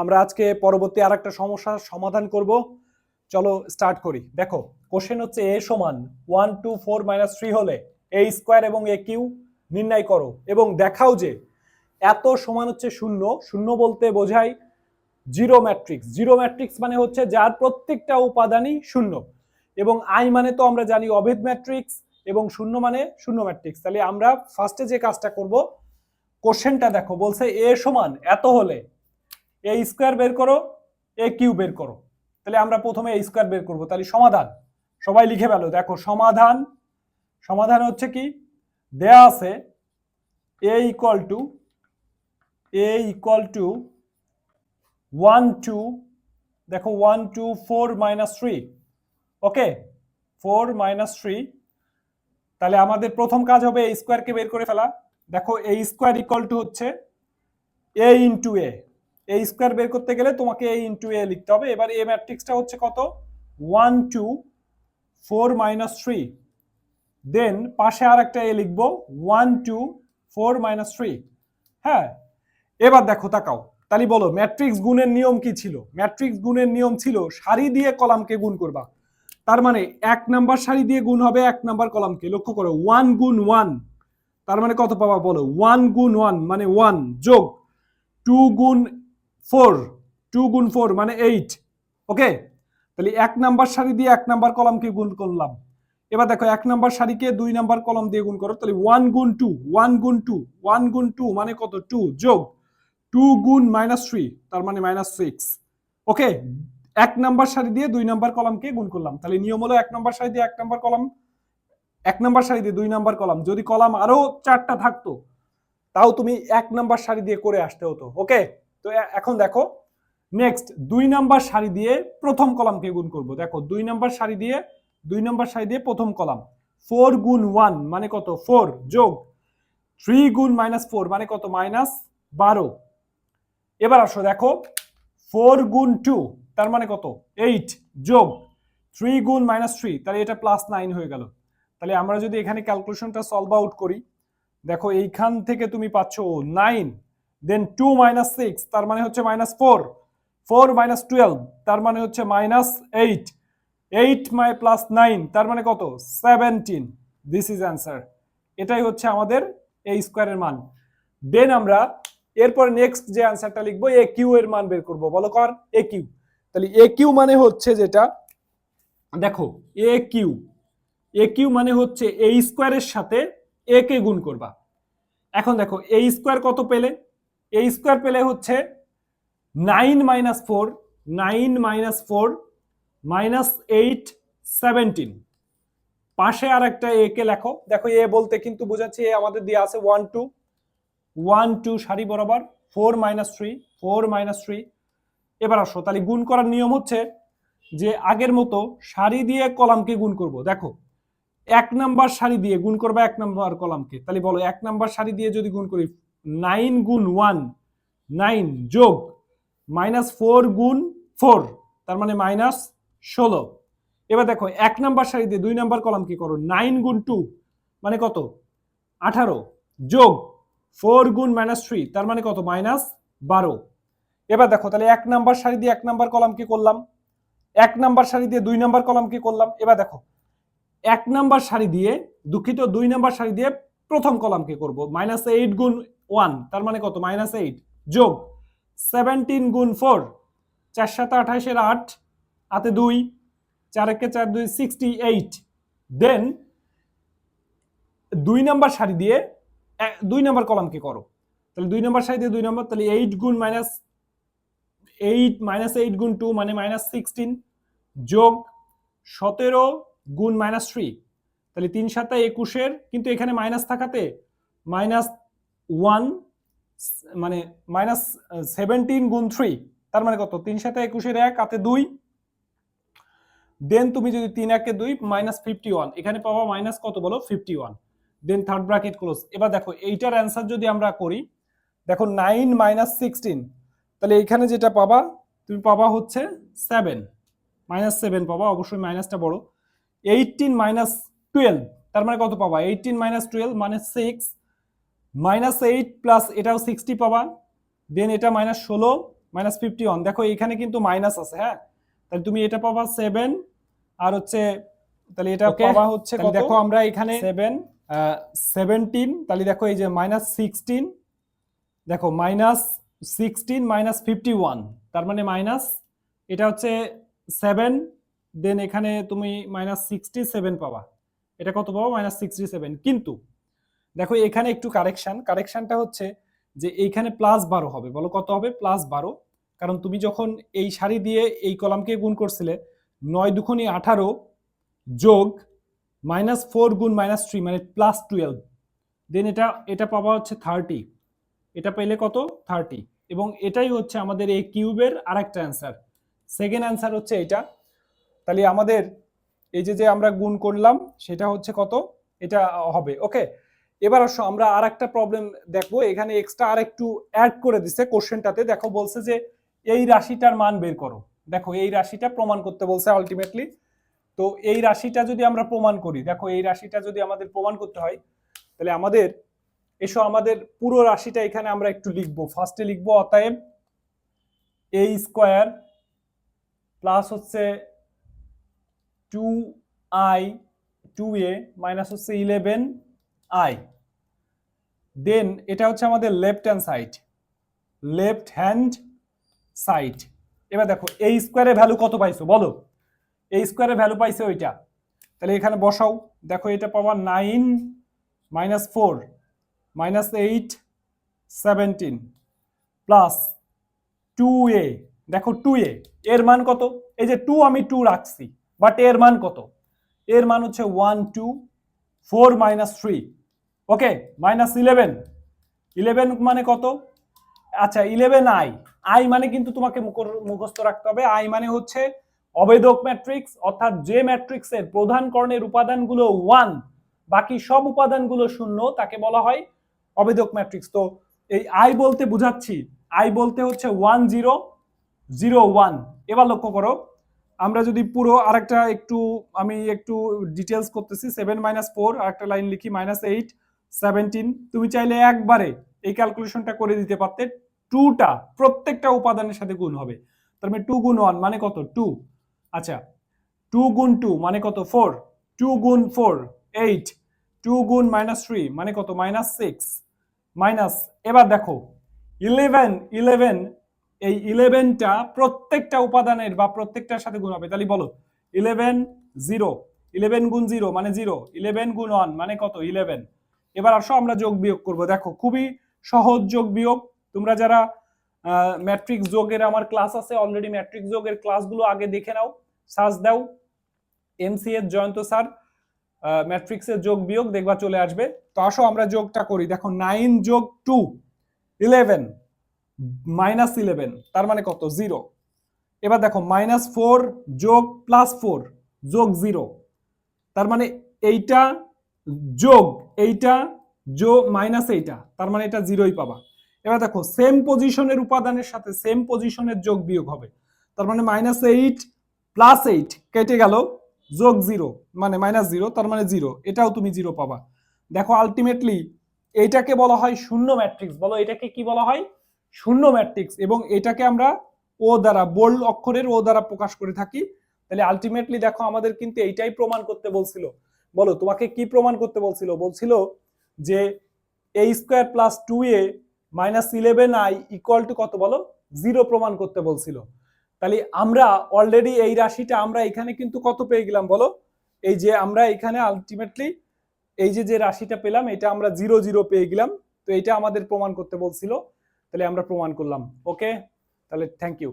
আমরা আজকে পরবর্তী আরেকটা সমস্যার সমাধান করব। চলো স্টার্ট করি। দেখো কোশ্চেন হচ্ছে a সমান 1 2 4 - 3 হলে a স্কয়ার এবং a কিউ নির্ণয় করো এবং দেখাও যে এত সমান হচ্ছে শূন্য। শূন্য বলতে বোঝায় জিরো ম্যাট্রিক্স। জিরো ম্যাট্রিক্স মানে হচ্ছে যার প্রত্যেকটা উপাদানই শূন্য, এবং আই মানে তো আমরা জানি অভেদ ম্যাট্রিক্স, এবং শূন্য মানে শূন্য ম্যাট্রিক্স। তাহলে আমরা ফার্স্টে যে কাজটা করব, কোশ্চেনটা দেখো বলছে a সমান এত হলে এ স্কয়ার বের করো, এ কিউ বের করো। তাহলে আমরা প্রথমে এ স্কয়ার বের করব। তাহলে সমাধান সবাই লিখে ফেলো। দেখো সমাধান, সমাধান হচ্ছে কি দেয়া আছে এ ইকুয়াল টু 1 2, দেখো 1 2 4 - 3। ওকে 4 - 3। তাহলে আমাদের প্রথম কাজ হবে এ স্কয়ারকে বের করে ফেলা। দেখো এ স্কয়ার ইকুয়াল টু হচ্ছে এ ইন্টু এ। এ স্কয়ার বের করতে গেলে তোমাকে এ ইন্টু এ লিখতে হবে। এবার এ ম্যাট্রিক্সটা হচ্ছে কত 1 2 4 - 3। দেন পাশে আর একটা এ লিখবো 1 2 4 - 3। হ্যাঁ, এবার দেখো তাকাও। তাহলে বলো ম্যাট্রিক্স গুণের নিয়ম কি ছিল? ম্যাট্রিক্স গুণের নিয়ম ছিল সারি দিয়ে কলামকে গুণ করবা। তার মানে এক নাম্বার সারি দিয়ে গুণ হবে এক নাম্বার কলামকে। লক্ষ্য করো 1 গুণ 1, তার মানে কত পাবা বলো? 1 গুণ 1 মানে 1 যোগ 2 গুণ 4, 2 গুণ 4 মানে 8। ওকে, তাহলে এক নাম্বার সারি দিয়ে এক নাম্বার কলামকে গুণ করলাম। এবার দেখো এক নাম্বার সারিকে দুই নাম্বার কলাম দিয়ে গুণ করো। তাহলে 1 গুণ 2, 1 গুণ 2, 1 গুণ 2 মানে কত 2 যোগ 2 গুণ -3 তার মানে -6। ওকে, এক নাম্বার সারি দিয়ে দুই নাম্বার কলামকে গুণ করলাম। তাহলে নিয়ম হলো এক নাম্বার সারি দিয়ে এক নাম্বার কলাম, এক নাম্বার সারি দিয়ে দুই নাম্বার কলাম। যদি কলাম আরো 4টা থাকতো তাও তুমি এক নাম্বার সারি দিয়ে করে আসতে হতো। ওকে, তো এখন দেখো নেক্সট দুই নাম্বার সারি দিয়ে প্রথম কলামকে গুণ করব। দেখো দুই নাম্বার সারি দিয়ে প্রথম কলাম 4 গুণ 1 মানে কত 4 যোগ 3 গুণ -4 মানে কত -12। এবার আসো দেখো 4 গুণ 2 তার মানে কত 8 যোগ 3 গুণ -3, তাহলে এটা +9 হয়ে গেল। তাহলে আমরা যদি এখানে ক্যালকুলেশনটা সলভ আউট করি, দেখো এইখান থেকে তুমি পাচ্ছ 9, দেন 2 - 6 তার মানে হচ্ছে -4, 4 - 12 তার মানে হচ্ছে -8, 8 +9 তার মানে কত 17। This is answer. এটাই হচ্ছে আমাদের এ স্কয়ারের মান। দেন আমরা এরপর নেক্সট যে অ্যান্সারটা লিখবো এ কিউ এর মান বের করব। বলো কর এ কিউ। তাহলে এ কিউ মানে হচ্ছে যেটা, দেখো এ কিউ মানে হচ্ছে এ স্কয়ারের সাথে এ কে গুণ করবা। এখন দেখো এ স্কয়ার কত পেলে? এ স্কয়ার পেলে হচ্ছে 9 - 4, 8 17। পাশে আর একটা এ কে লেখো। দেখো এ বলতে কিন্তু বোঝাচ্ছে এ আমাদের দিয়ে আছে 1 2, 1 2 সারি বরাবর 4 - 3, 4 - 3। এবার আসো, তাহলে গুণ করার নিয়ম হচ্ছে যে আগের মতো সারি দিয়ে কলামকে গুণ করব। দেখো এক নাম্বার সারি দিয়ে গুণ করবে এক নাম্বার কলামকে। তাহলে বলো এক নাম্বার সারি দিয়ে যদি গুণ করি 9 গুণ 1 9 যোগ -4 গুণ 4 তার মানে -16। এবার দেখো এক নাম্বার সারি দিয়ে দুই নাম্বার কলাম কি করো 9 গুণ 2 মানে কত 18 যোগ 4 গুণ -3 তার মানে কত -12। এবার দেখো তাহলে এক নাম্বার সারি দিয়ে এক নাম্বার কলাম কি করলাম, এক নাম্বার সারি দিয়ে দুই নাম্বার কলাম কি করলাম। এবার দেখো এক নাম্বার সারি দিয়ে, দুঃখিত দুই নাম্বার সারি দিয়ে প্রথম কলামকে করব। -8 গুণ 1 তার মানে কত -8 যোগ 17 গুণ 4, 4 7 28 8 হাতে 2, 4 1 4 2 68। দেন দুই নাম্বার সারি দিয়ে দুই নাম্বার কলামকে করো। তাহলে দুই নাম্বার সারি দিয়ে দুই নাম্বার, তাহলে 8 গুণ -8 গুণ 2 মানে -16 যোগ 17 গুণ -3, তাহলে 3 7 21 কিন্তু এখানে মাইনাস থাকাতে -1 মানে -17 গুণ 3 তার মানে কত 3 7 21 1 হাতে 2। দেন তুমি যদি 3 1 2 -51 এখানে পাবা মাইনাস কত বলো 51। দেন থার্ড ব্র্যাকেট ক্লোজ। এবার দেখো এইটার অ্যান্সার যদি আমরা করি, দেখো 9 - 16, তাহলে এখানে যেটা পাবা তুমি পাবা হচ্ছে 7, -7 পাবা, অবশ্যই মাইনাসটা বড়। 18 - 12 তার মানে কত পাবা 18 - 12 মানে 6, -8 প্লাস এটাও 60 পাবা। দেন এটা -16 -51, দেখো এখানে কিন্তু মাইনাস আছে, হ্যাঁ, তাহলে তুমি এটা পাবা 7 আর হচ্ছে, তাহলে এটা পাবা হচ্ছে কত, দেখো আমরা এখানে 7 17, তাহলে দেখো এই যে -16, দেখো -16 -51, তার মানে মাইনাস, এটা হচ্ছে 7, দেন এখানে তুমি -67 পাবা, এটা কত পাবো -67। কিন্তু দেখো এখানে একটু কারেকশনটা হচ্ছে যে এইখানে +12 হবে, বলো কত হবে, +12, কারণ তুমি যখন এই সারি দিয়ে এই কলামকে গুণ করছিলে 9 দুগুণে 18 যোগ -4 গুণ -3 মানে +12, দেন এটা পাবা হচ্ছে 30, এটা পেলে কত 30, এবং এটাই হচ্ছে আমাদের এই কিউবের আরেকটা অ্যান্সার, সেকেন্ড অ্যান্সার হচ্ছে এটা। তাহলে আমাদের এই যে আমরা গুণ করলাম সেটা হচ্ছে কত, এটা হবে। ওকে, এবার আসো আমরা আর একটা প্রবলেম দেখবো, এখানে এক্সট্রা আর একটু অ্যাড করে দিছে কোশ্চেনটাতে, দেখো বলছে যে এই রাশিটার মান বের করো, দেখো এই রাশিটা প্রমাণ করতে বলছে আলটিমেটলি। তো এই রাশিটা যদি আমরা প্রমাণ করি, দেখো এই রাশিটা যদি আমাদের প্রমাণ করতে হয়, তাহলে আমাদের এসো আমাদের পুরো রাশিটা এখানে আমরা একটু লিখবো, ফার্স্টে লিখবো অতএব a স্কয়ার প্লাস হচ্ছে 2i 2a মাইনাস হচ্ছে 11i, দেন এটা হচ্ছে আমাদের লেফট হ্যান্ড সাইড। এবার দেখো এই স্কোয়ারের ভ্যালু কত পাইছো বলো, এই স্কোয়ারের ভ্যালু পাইছে ওইটা, তাহলে এখানে বসাও, দেখো এটা পাওয়া 9 -4 -8 17 প্লাস 2a, দেখো 2a এর মান কত, এই যে 2 আমি 2 রাখছি, বাট এর মান কত, এর মান হচ্ছে 1 2 4 -3, ওকে, -11 মানে কত, আচ্ছা 11i, আই মানে কিন্তু তোমাকে মুখস্থ রাখতে হবে, আই মানে হচ্ছে অবেদক ম্যাট্রিক্স, অর্থাৎ যে ম্যাট্রিক্সের প্রধান কর্ণের উপাদানগুলো 1, বাকি সব উপাদানগুলো 0, তাকে বলা হয় অবেদক ম্যাট্রিক্স। তো এই আই বলতে বুঝাচ্ছি, আই বলতে হচ্ছে 1 0 0 1। এবার লক্ষ্য করো, আমরা যদি পুরো আরেকটা আমি একটু ডিটেলস করতেছি, 7 -4 আরেকটা লাইন লিখি -8 17, তুমি চাইলে একবারে এই ক্যালকুলেশনটা করে দিতে পারতে, 2টা প্রত্যেকটা উপাদানের সাথে গুণ হবে, তার মানে 2 গুণ 1 মানে কত 2, আচ্ছা 2 গুণ 2 মানে কত 4, 2 গুণ 4 8, 2 গুণ -3 মানে কত -6, মাইনাস, এবার দেখো 11 এই 11টা প্রত্যেকটা উপাদানের বা প্রত্যেকটার সাথে গুণ হবে, তাহলে বলো 11 0, 11 গুণ 0 মানে 0, 11 গুণ 1 মানে কত 11। এবার আসো আমরা যোগ বিয়োগ করব, দেখো খুবই সহজ যোগ বিয়োগ, তোমরা যারা ম্যাট্রিক্স যোগের আমার ক্লাস আছে অলরেডি, ম্যাট্রিক্স যোগের ক্লাসগুলো আগে দেখে নাও, সার্চ দাও এমসিএস জয়ন্ত স্যার ম্যাট্রিক্সের যোগ বিয়োগ, দেখবা চলে আসবে। তো আসো আমরা যোগটা করি, দেখো 9 যোগ 2 11 -11, তার মানে কত 0। এবার দেখো -4 যোগ +4 যোগ 0, তার মানে এইটা যোগ এইটা যোগ মাইনাস এইটা, তার মানে এটা 0ই পাবা। এবার দেখো সেম পজিশনের উপাদানের সাথে সেম পজিশনের যোগ বিয়োগ হবে, তার মানে -8 +8 কেটে গেল, যোগ 0 মানে -0, তার মানে 0, এটাও তুমি 0 পাবা। দেখো আলটিমেটলি এইটাকে বলা হয় শূন্য ম্যাট্রিক্স, বলো এটাকে কি বলা হয়, শূন্য ম্যাট্রিক্স, এবং এটাকে আমরা ও দ্বারা বোল্ড অক্ষরের ও দ্বারা প্রকাশ করে থাকি। তাহলে আলটিমেটলি দেখো আমাদের কিন্তু এইটাই প্রমাণ করতে বলছিল, বলো তোমাকে কি প্রমাণ করতে বলছিল, বলছিল যে a square plus 2a minus 11i equal to কত বলো 0 প্রমাণ করতে বলছিল। তাহলে আমরা অলরেডি এই রাশিটা আমরা এখানে কিন্তু কত পেয়ে গেলাম বলো, এই যে আমরা এখানে আলটিমেটলি এই যে রাশিটা পেলাম এটা আমরা 0 0 পেয়ে গেলাম, তো এটা আমাদের প্রমাণ করতে বলছিল, তাহলে আমরা প্রমাণ করলাম। ওকে, তাহলে থ্যাংক ইউ।